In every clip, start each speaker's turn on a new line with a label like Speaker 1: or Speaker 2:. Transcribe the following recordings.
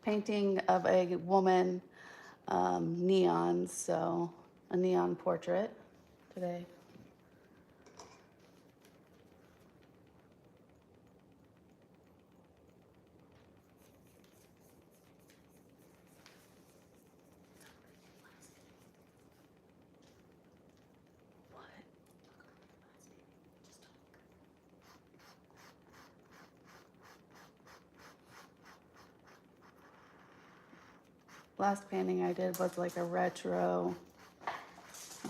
Speaker 1: painting of a woman, neons, so a neon portrait today. Last painting I did was like a retro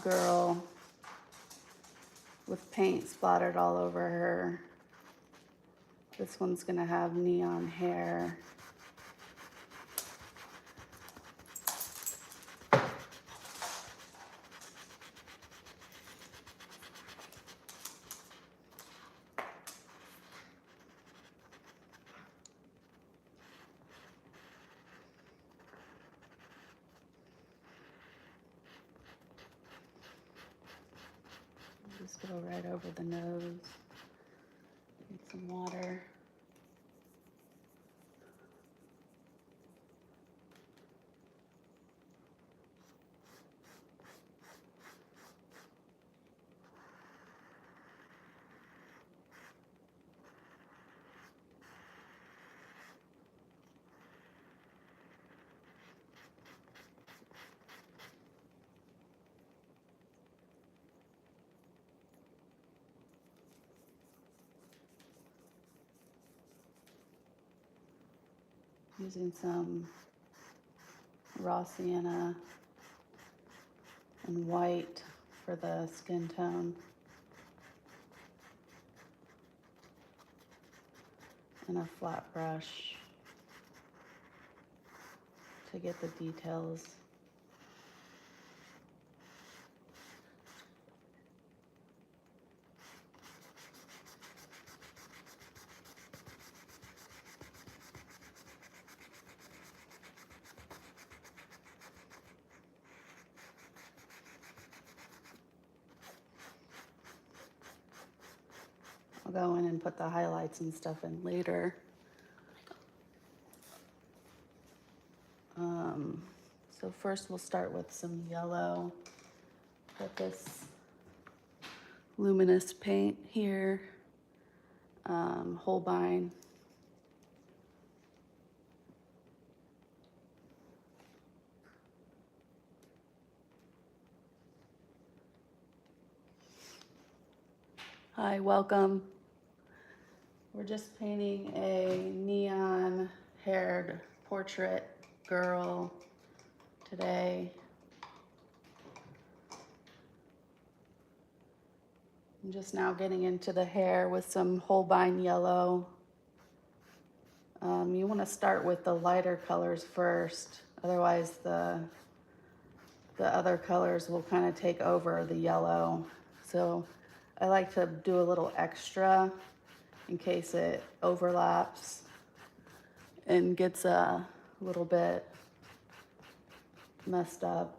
Speaker 1: girl with paint splattered all over her. This one's gonna have neon hair. Just go right over the nose. Need some water. Using some raw sienna and white for the skin tone. And a flat brush to get the details. I'll go in and put the highlights and stuff in later. So first we'll start with some yellow. Got this luminous paint here, Holbein. Hi, welcome. We're just painting a neon haired portrait girl today. I'm just now getting into the hair with some Holbein yellow. You want to start with the lighter colors first, otherwise the other colors will kind of take over the yellow. So I like to do a little extra in case it overlaps and gets a little bit messed up.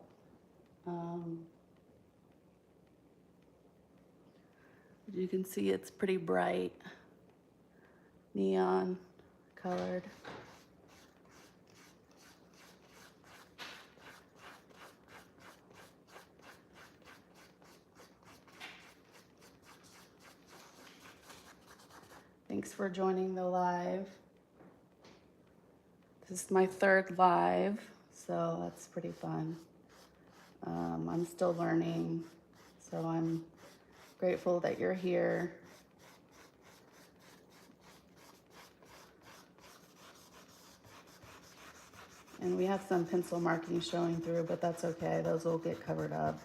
Speaker 1: You can see it's pretty bright, neon colored. Thanks for joining the live. This is my third live, so that's pretty fun. I'm still learning, so I'm grateful that you're here. And we have some pencil markings showing through, but that's okay. Those will get covered up.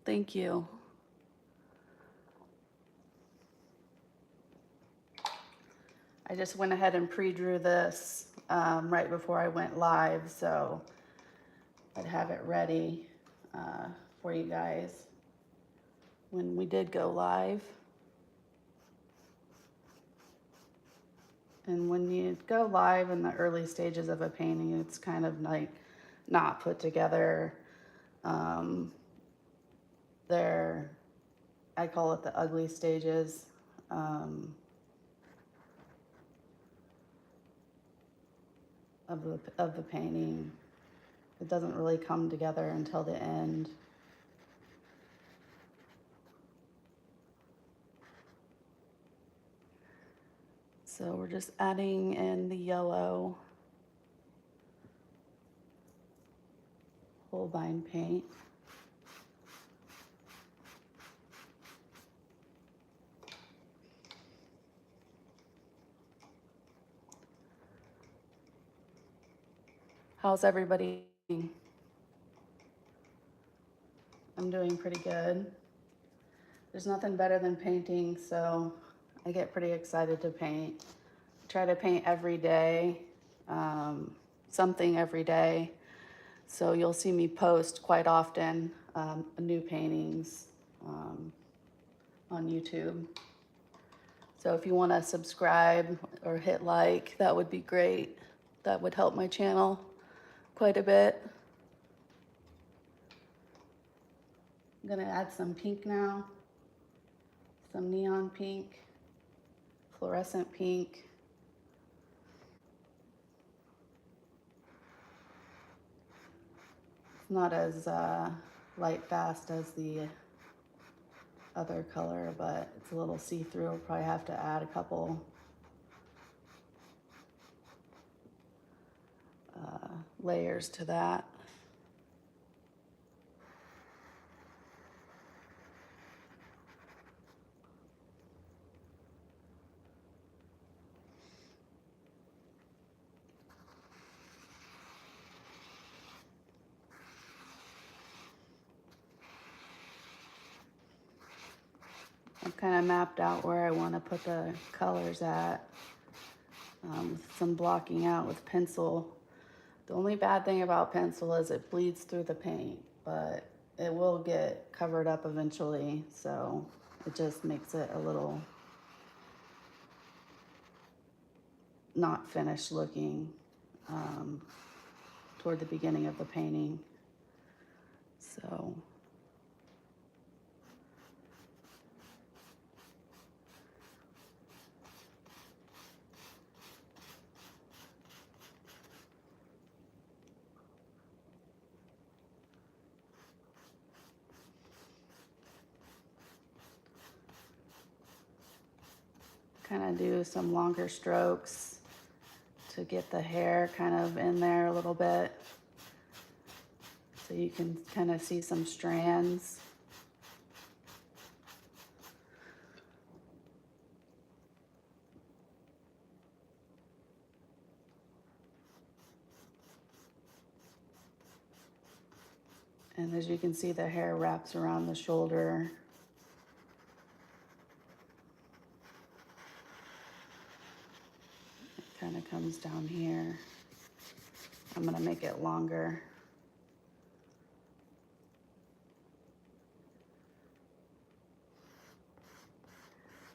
Speaker 1: Thank you. I just went ahead and pre-drew this right before I went live, so I'd have it ready for you guys when we did go live. And when you go live in the early stages of a painting, it's kind of like not put together. They're I call it the ugly stages. Of the painting. It doesn't really come together until the end. So we're just adding in the yellow Holbein paint. How's everybody? I'm doing pretty good. There's nothing better than painting, so I get pretty excited to paint. I try to paint every day, something every day. So you'll see me post quite often new paintings on YouTube. So if you want to subscribe or hit like, that would be great. That would help my channel quite a bit. I'm gonna add some pink now, some neon pink, fluorescent pink. It's not as light fast as the other color, but it's a little see-through. I'll probably have to add a couple layers to that. I've kind of mapped out where I want to put the colors at, some blocking out with pencil. The only bad thing about pencil is it bleeds through the paint, but it will get covered up eventually, so it just makes it a little not finished looking toward the beginning of the painting. So kind of do some longer strokes to get the hair kind of in there a little bit, so you can kind of see some strands. And as you can see, the hair wraps around the shoulder. It kind of comes down here. I'm gonna make it longer.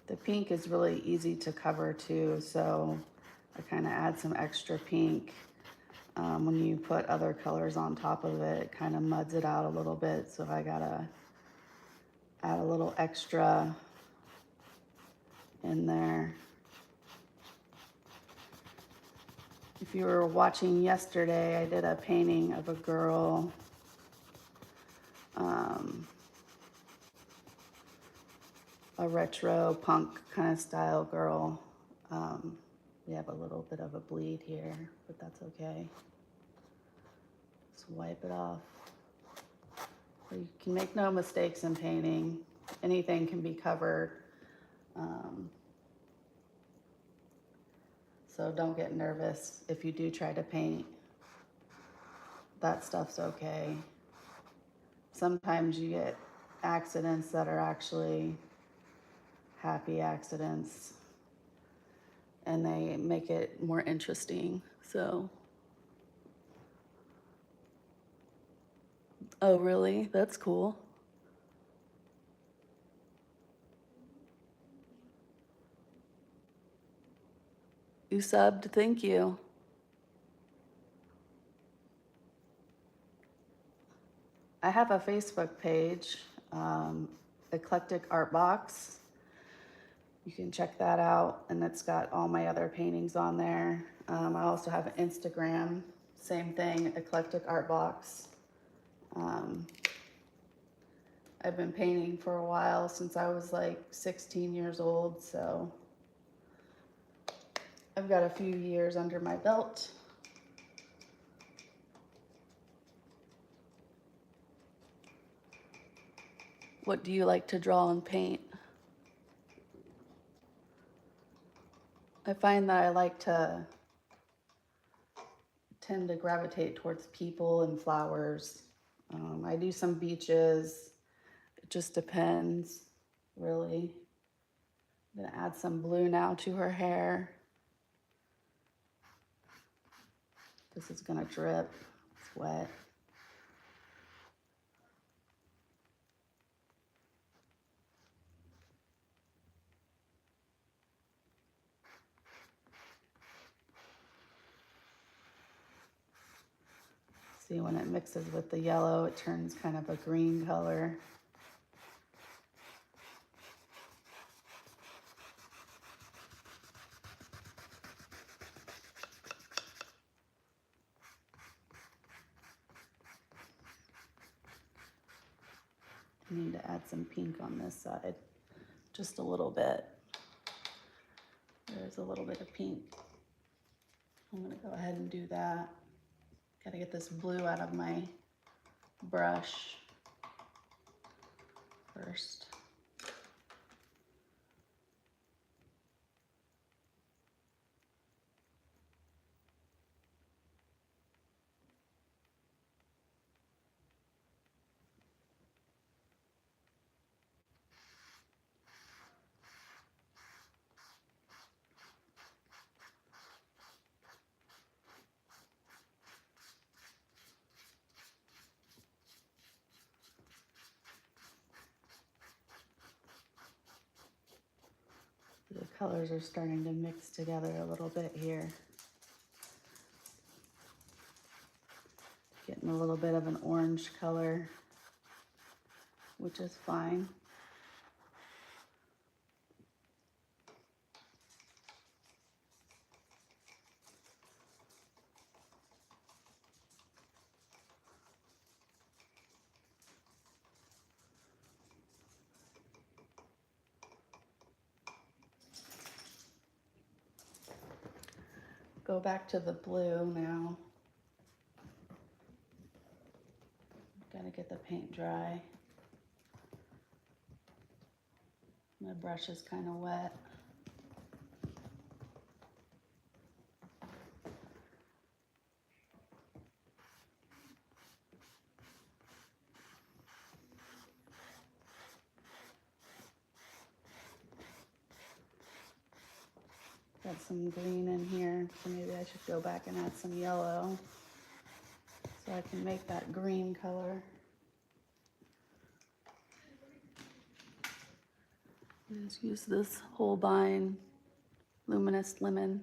Speaker 1: The pink is really easy to cover too, so I kind of add some extra pink. When you put other colors on top of it, it kind of muds it out a little bit, so I gotta add a little extra in there. If you were watching yesterday, I did a painting of a girl a retro punk kind of style girl. We have a little bit of a bleed here, but that's okay. Just wipe it off. You can make no mistakes in painting. Anything can be covered. So don't get nervous if you do try to paint. That stuff's okay. Sometimes you get accidents that are actually happy accidents, and they make it more interesting. So, oh really? That's cool. You subbed, thank you. I have a Facebook page. EclecticArtBox. You can check that out, and it's got all my other paintings on there. I also have an Instagram, same thing, EclecticArtBox. I've been painting for a while, since I was like 16 years old, so I've got a few years under my belt. What do you like to draw and paint? I find that I tend to gravitate towards people and flowers. I do some beaches. It just depends, really. I'm gonna add some blue now to her hair. This is gonna drip, it's wet. See, when it mixes with the yellow, it turns kind of a green color. I need to add some pink on this side, just a little bit. There's a little bit of pink. I'm gonna go ahead and do that. Gotta get this blue out of my brush first. The colors are starting to mix together a little bit here. Getting a little bit of an orange color, which is fine. Go back to the blue now. Gotta get the paint dry. My brush is kind of wet. Got some green in here, so maybe I should go back and add some yellow so I can make that green color. Just use this Holbein Luminous Lemon.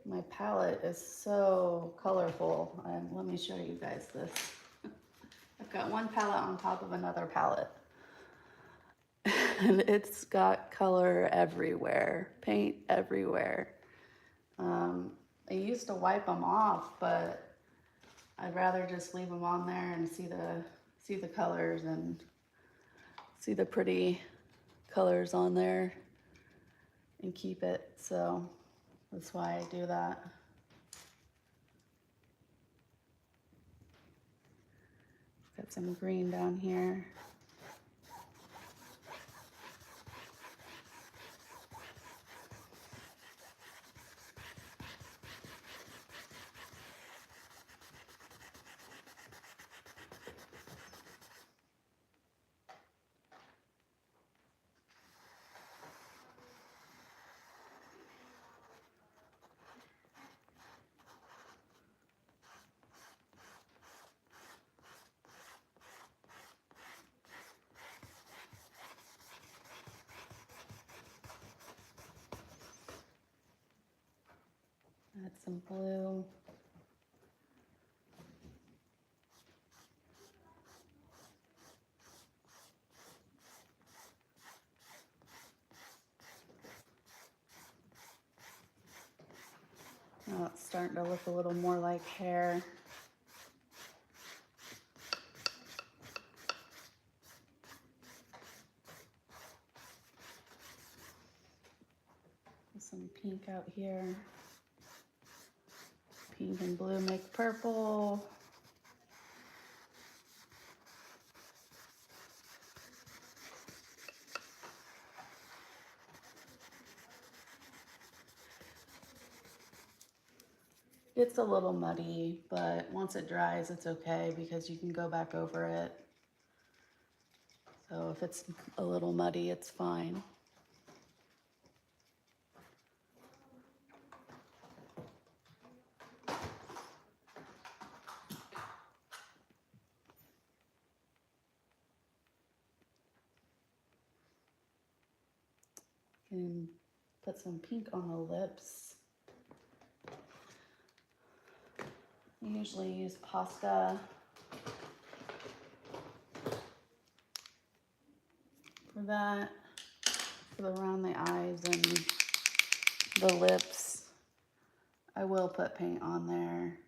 Speaker 1: My palette is so colorful. Let me show you guys this. I've got one palette on top of another palette. And it's got color everywhere, paint everywhere. I used to wipe them off, but I'd rather just leave them on there and see the colors and see the pretty colors on there and keep it. So that's why I do that. Got some green down here. Add some blue. Now it's starting to look a little more like hair. Some pink out here. Pink and blue make purple. It's a little muddy, but once it dries, it's okay because you can go back over it. So if it's a little muddy, it's fine. And put some pink on the lips. I usually use pasta for that, around the eyes and the lips. I will put paint on there.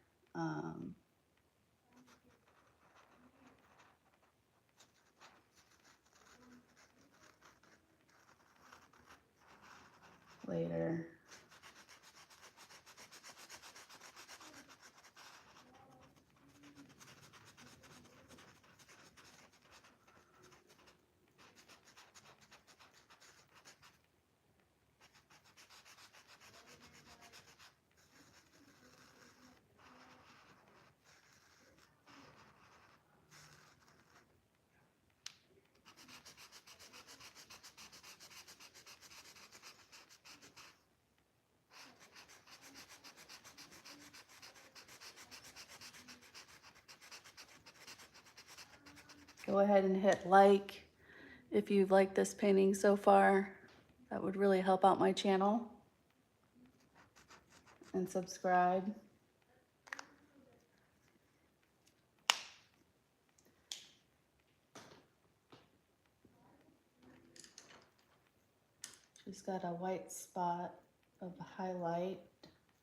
Speaker 1: Later. Go ahead and hit like if you've liked this painting so far. That would really help out my channel. And subscribe. She's got a white spot of highlight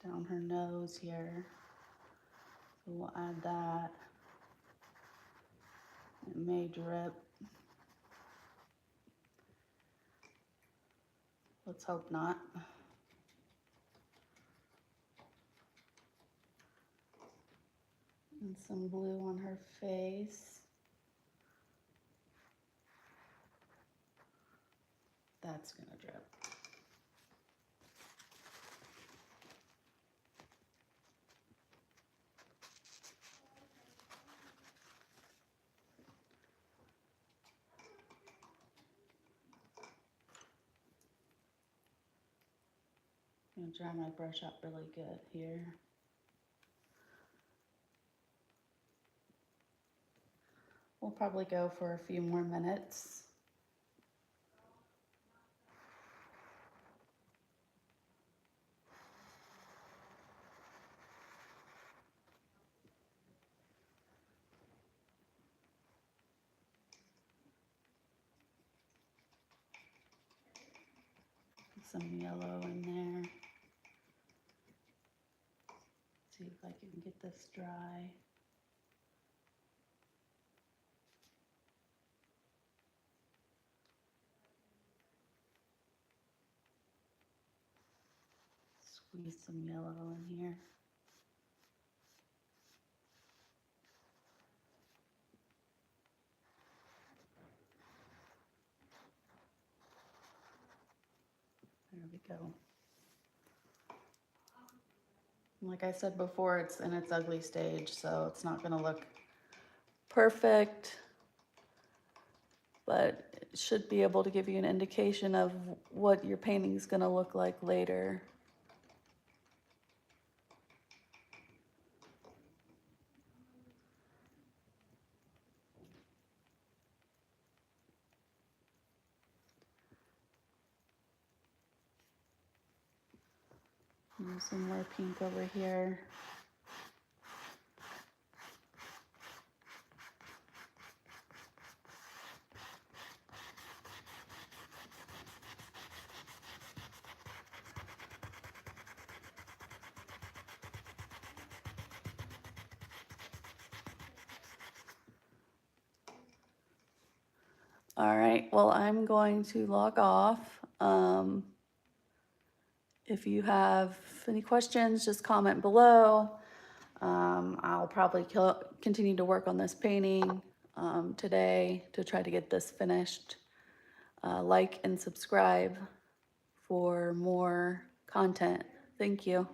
Speaker 1: down her nose here. So we'll add that. It may drip. Let's hope not. And some blue on her face. That's gonna drip. I'm gonna dry my brush up really good here. We'll probably go for a few more minutes. Some yellow in there. See if I can get this dry. Squeeze some yellow in here. There we go. Like I said before, it's in its ugly stage, so it's not gonna look perfect, but it should be able to give you an indication of what your painting's gonna look like later. Use some more pink over here. All right, well, I'm going to log off. If you have any questions, just comment below. I'll probably continue to work on this painting today to try to get this finished. Like and subscribe for more content. Thank you.